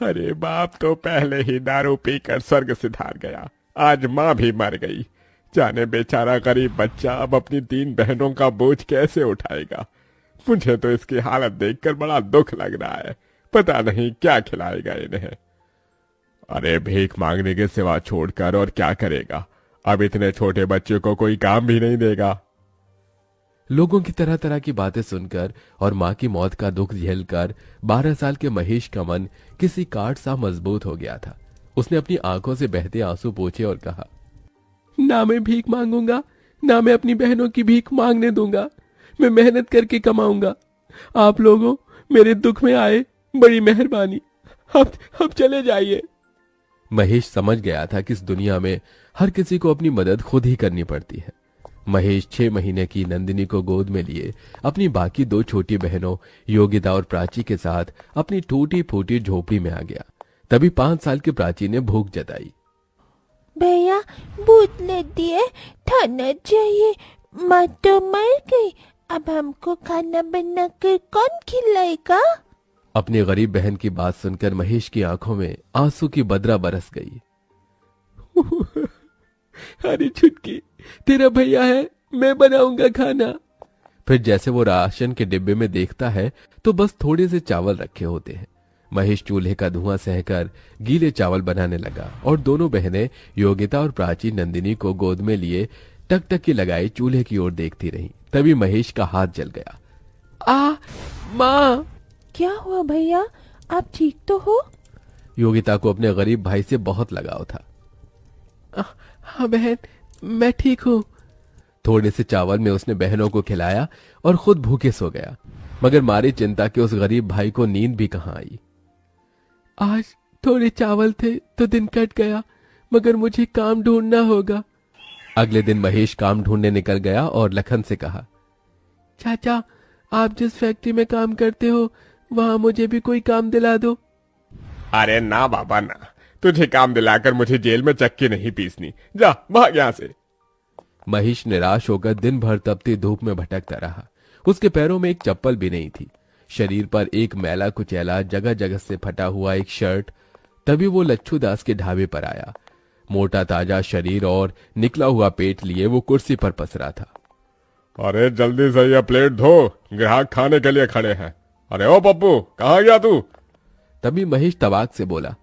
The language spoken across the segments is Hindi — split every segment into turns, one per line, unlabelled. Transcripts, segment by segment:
अरे बाप तो पहले ही दारू पीकर स्वर्ग सिधार गया, आज माँ भी मर गई। जाने बेचारा गरीब बच्चा अब अपनी 3 बहनों का बोझ कैसे उठाएगा। मुझे तो इसकी हालत देखकर बड़ा दुख लग रहा है, पता नहीं क्या खिलाएगा इन्हें। अरे भीख मांगने के सिवा छोड़कर और क्या करेगा, अब इतने छोटे बच्चे को कोई काम भी नहीं देगा।
लोगों की तरह तरह की बातें सुनकर और मां की मौत का दुख झेलकर 12 साल के महेश का मन किसी काठ सा मजबूत हो गया था। उसने अपनी आंखों से बहते आंसू पोंछे और कहा, ना मैं भीख मांगूंगा, ना मैं अपनी बहनों की भीख मांगने दूंगा। मैं मेहनत करके कमाऊंगा। आप लोगों मेरे दुख में आए, बड़ी मेहरबानी। अब चले जाइए। महेश समझ गया था कि इस दुनिया में हर किसी को अपनी मदद खुद ही करनी पड़ती है। महेश 6 महीने की नंदिनी को गोद में लिए अपनी बाकी 2 छोटी बहनों योगिता और प्राची के साथ अपनी टूटी फूटी झोपड़ी में आ गया। तभी 5 साल की प्राची ने भूख जताई।
भैया भूख लगी है, खाना चाहिए। माँ तो मर गई, अब हमको खाना बनाकर कौन खिलाएगा?
अपनी गरीब बहन की बात सुनकर महेश की आंखों में आंसू की बदरा बरस गई। अरे छुटकी, तेरा भैया है, मैं बनाऊंगा खाना। फिर जैसे वो राशन के डिब्बे में देखता है तो बस थोड़े से चावल रखे होते हैं। महेश चूल्हे का धुआं सहकर गीले चावल बनाने लगा और दोनों बहनें योगिता और प्राची नंदिनी को गोद में लिए टकटकी लगाई चूल्हे की ओर देखती रहीं। तभी महेश का हाथ जल गया। माँ!
क्या हुआ भैया, आप ठीक तो हो?
योगिता को अपने गरीब भाई से बहुत लगाव था। हाँ बहन, मैं ठीक हूँ। थोड़े से चावल में उसने बहनों को खिलाया और खुद भूखे सो गया। मगर मारी चिंता के उस गरीब भाई को नींद भी कहाँ आई। आज थोड़े चावल थे तो दिन कट गया, मगर मुझे काम ढूंढना होगा। अगले दिन महेश काम ढूंढने निकल गया और लखन से कहा, चाचा आप जिस फैक्ट्री में काम करते हो वहां मुझे भी कोई काम दिला दो।
अरे ना बाबा ना, तुझे काम दिलाकर मुझे जेल में चक्की नहीं पीसनी, जा भाग यहां से।
महेश निराश होकर दिन भर तपती धूप में भटकता रहा। उसके पैरों में एक चप्पल भी नहीं थी, शरीर पर एक मैला कुचैला जगह जगह से फटा हुआ एक शर्ट। तभी वो लच्छू दास के ढाबे पर आया। मोटा ताजा शरीर और निकला हुआ पेट लिए वो कुर्सी पर पसरा था।
अरे जल्दी से ये प्लेट धो, ग्राहक खाने के लिए खड़े हैं। अरे ओ पप्पू, कहाँ गया तू?
तभी महेश तवाक से बोला,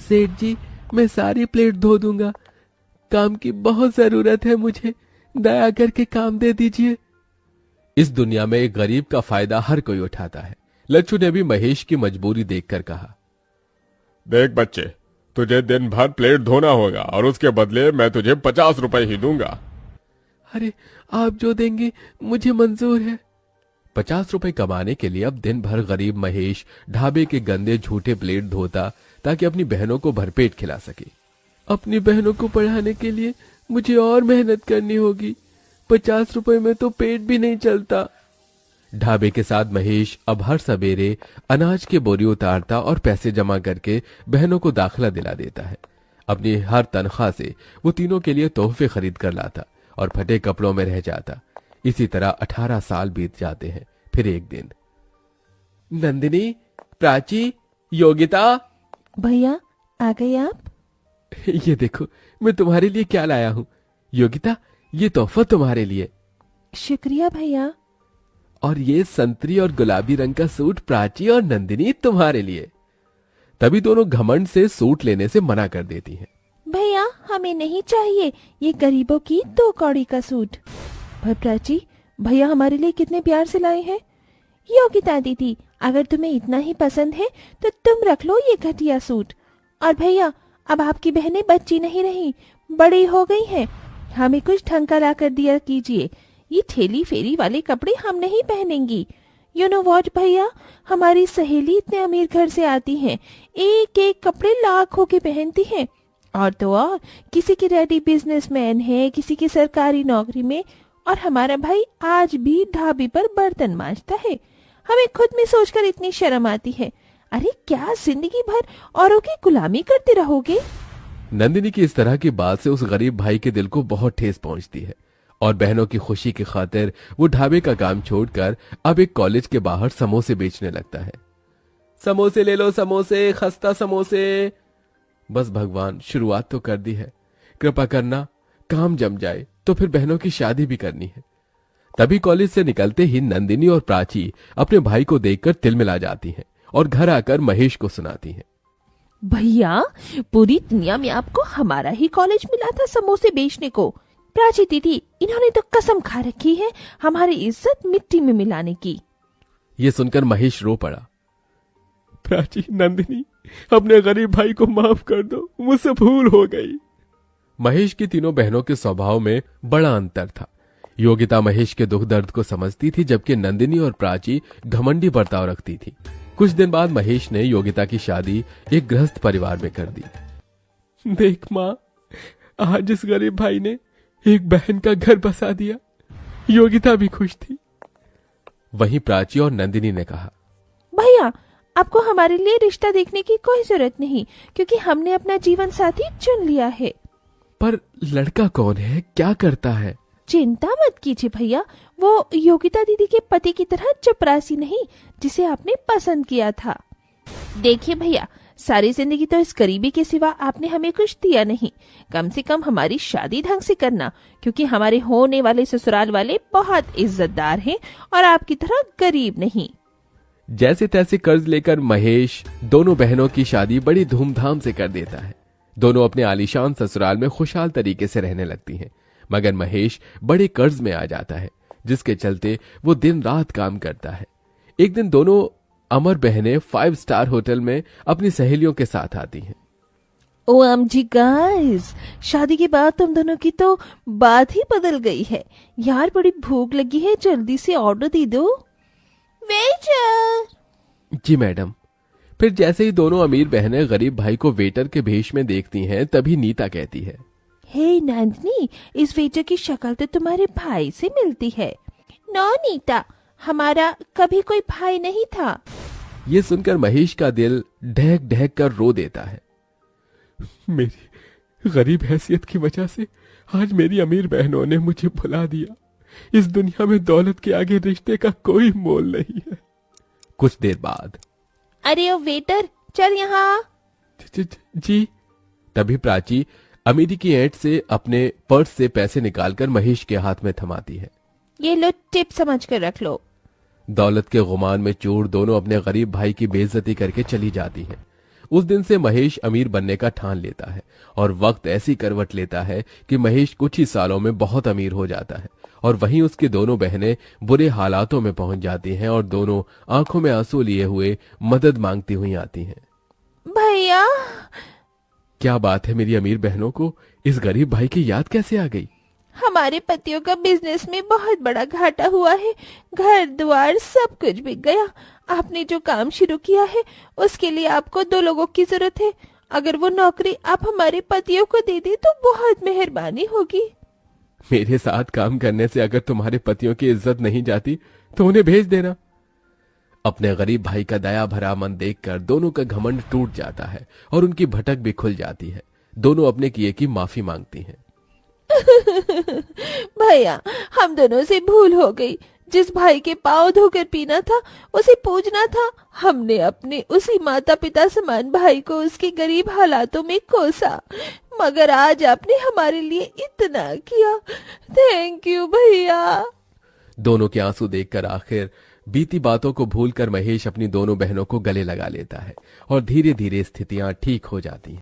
सेठ जी मैं सारी प्लेट धो दूंगा, काम की बहुत जरूरत है मुझे, दया करके काम दे दीजिए। इस दुनिया में एक गरीब का फायदा हर कोई उठाता है। लच्छू ने भी महेश की मजबूरी देखकर कहा,
देख बच्चे, तुझे दिन भर प्लेट धोना होगा और उसके बदले मैं तुझे 50 रुपए ही दूंगा।
अरे आप जो देंगे मुझे मंजूर है। 50 रुपए कमाने के लिए अब दिन भर गरीब महेश ढाबे के गंदे झूठे प्लेट धोता ताकि अपनी बहनों को भरपेट खिला सके। अपनी बहनों को पढ़ाने के लिए मुझे और मेहनत करनी होगी, 50 रुपए में तो पेट भी नहीं चलता। ढाबे के साथ महेश अब हर सवेरे अनाज के बोरी उतारता और पैसे जमा करके बहनों को दाखिला दिला देता है। अपनी हर तनख्वाह से वो तीनों के लिए तोहफे खरीद कर लाता और फटे कपड़ों में रह जाता। इसी तरह 18 साल बीत जाते हैं। फिर एक दिन, नंदिनी, प्राची, योगिता।
भैया आ गए आप?
ये देखो मैं तुम्हारे लिए क्या लाया हूँ। योगिता, ये तोहफा तुम्हारे लिए।
शुक्रिया भैया।
और ये संतरी और गुलाबी रंग का सूट प्राची और नंदिनी तुम्हारे लिए। तभी दोनों घमंड से सूट लेने से मना कर देती हैं।
भैया हमें नहीं चाहिए ये गरीबों की 2 कौड़ी का सूट। भाई प्राची, भैया हमारे लिए कितने प्यार से लाए हैं। योगिता दीदी, अगर तुम्हें इतना ही पसंद है तो तुम रख लो ये घटिया सूट। और भैया, अब आपकी बहनें बच्ची नहीं रही, बड़ी हो गई हैं, हमें कुछ ढंग का ला कर दिया कीजिए। ये ठेली फेरी वाले कपड़े हम नहीं पहनेंगी। यू नो वॉट भैया, हमारी सहेली इतने अमीर घर से आती हैं, एक एक कपड़े लाखों के पहनती हैं। और तो और किसी की डैडी बिजनेसमैन है, किसी की सरकारी नौकरी में, और हमारा भाई आज भी ढाबे पर बर्तन मांजता है। हमें खुद में सोचकर इतनी शर्म आती है। अरे क्या जिंदगी भर औरों की गुलामी करते रहोगे?
नंदिनी की इस तरह की बात से उस गरीब भाई के दिल को बहुत ठेस पहुंचती है और बहनों की खुशी की खातिर वो ढाबे का काम छोड़कर अब एक कॉलेज के बाहर समोसे बेचने लगता है। समोसे ले लो, समोसे, खस्ता समोसे। बस भगवान, शुरुआत तो कर दी है, कृपा करना काम जम जाए तो फिर बहनों की शादी भी करनी है। तभी कॉलेज से निकलते ही नंदिनी और प्राची अपने भाई को देखकर तिलमिला जाती हैं और घर आकर महेश को सुनाती हैं।
भैया, पूरी दुनिया में आपको हमारा ही कॉलेज मिला था समोसे बेचने को। प्राची दीदी, इन्होंने तो कसम खा रखी है हमारी इज्जत मिट्टी में मिलाने की।
ये सुनकर महेश रो पड़ा।
प्राची, नंदिनी, अपने गरीब भाई को माफ कर दो, मुझसे भूल हो गई।
महेश की तीनों बहनों के स्वभाव में बड़ा अंतर था। योगिता महेश के दुख दर्द को समझती थी, जबकि नंदिनी और प्राची घमंडी बर्ताव रखती थी। कुछ दिन बाद महेश ने योगिता की शादी एक गृहस्थ परिवार में कर दी।
देख माँ, आज इस गरीब भाई ने एक बहन का घर बसा दिया। योगिता भी खुश थी।
वहीं प्राची और नंदिनी ने कहा,
भैया, आपको हमारे लिए रिश्ता देखने की कोई जरूरत नहीं, क्योंकि हमने अपना जीवन साथी चुन लिया है।
पर लड़का कौन है, क्या करता है?
चिंता मत कीजिए भैया, वो योगिता दीदी के पति की तरह चपरासी नहीं जिसे आपने पसंद किया था। देखिए भैया, सारी जिंदगी तो इस गरीबी के सिवा आपने हमें कुछ दिया नहीं। कम से कम हमारी शादी ढंग से करना, क्योंकि हमारे होने वाले ससुराल वाले बहुत इज्जतदार हैं और आपकी तरह गरीब नहीं।
जैसे तैसे कर्ज लेकर महेश दोनों बहनों की शादी बड़ी धूमधाम से कर देता है। दोनों अपने आलीशान ससुराल में खुशहाल तरीके से रहने लगती हैं, मगर महेश बड़े कर्ज में आ जाता है, जिसके चलते वो दिन रात काम करता है। एक दिन दोनों अमर बहनें 5 स्टार होटल में अपनी सहेलियों के साथ आती हैं।
OMG गाइस, शादी के बाद तुम दोनों की तो बात ही बदल गई है। यार, बड़ी भूख लगी है, जल्दी से ऑर्डर दे दो। वेटर।
जी मैडम। फिर जैसे ही दोनों अमीर बहनें गरीब भाई को वेटर के भेष में देखती हैं, तभी नीता कहती है,
हे नंदिनी, इस वेटर की शक्ल तो तुम्हारे भाई से मिलती है। नो नीता, हमारा कभी कोई भाई नहीं था।
ये सुनकर महेश का दिल ढहक ढहक कर रो देता है।
मेरी गरीब हैसियत की वजह से आज मेरी अमीर बहनों ने मुझे भुला दिया। इस दुनिया में दौलत के आगे रिश्ते का कोई मोल नहीं है।
कुछ देर बाद,
अरे ओ वेटर, चल यहाँ।
जी।
तभी प्राची अमीरी की ऐंठ से अपने पर्स से पैसे निकालकर महेश के हाथ में थमाती है।
ये लो, टिप समझ कर रख लो।
दौलत के गुमान में चूर दोनों अपने गरीब भाई की बेइज्जती करके चली जाती हैं। उस दिन से महेश अमीर बनने का ठान लेता है और वक्त ऐसी करवट लेता है कि महेश कुछ ही सालों में बहुत अमीर हो जाता है और वहीं उसकी दोनों बहनें बुरे हालातों में पहुंच जाती हैं और दोनों आंखों में आंसू लिए हुए मदद मांगती हुई आती हैं।
भैया,
क्या बात है, मेरी अमीर बहनों को इस गरीब भाई की याद कैसे आ गई?
हमारे पतियों का बिजनेस में बहुत बड़ा घाटा हुआ है। घर द्वार सब कुछ बिक गया। आपने जो काम शुरू किया है उसके लिए आपको 2 लोगों की जरूरत है। अगर वो नौकरी आप हमारे पतियों को दे दे तो बहुत मेहरबानी होगी।
मेरे साथ काम करने से अगर तुम्हारे पतियों की इज्जत नहीं जाती तो उन्हें भेज देना। अपने गरीब भाई का दया भरा मन देखकर दोनों का घमंड टूट जाता है और उनकी भटक भी खुल जाती है। दोनों अपने किए की माफी मांगती हैं।
भैया, हम दोनों से भूल हो गई। जिस भाई के पाँव धोकर पीना था उसे पूजना था। हमने अपने उसी माता पिता समान भाई को उसके गरीब हालातों में कोसा, मगर आज आपने हमारे लिए इतना किया। थैंक यू भैया।
दोनों के आंसू देखकर आखिर बीती बातों को भूलकर महेश अपनी दोनों बहनों को गले लगा लेता है और धीरे धीरे स्थितियां ठीक हो जाती हैं।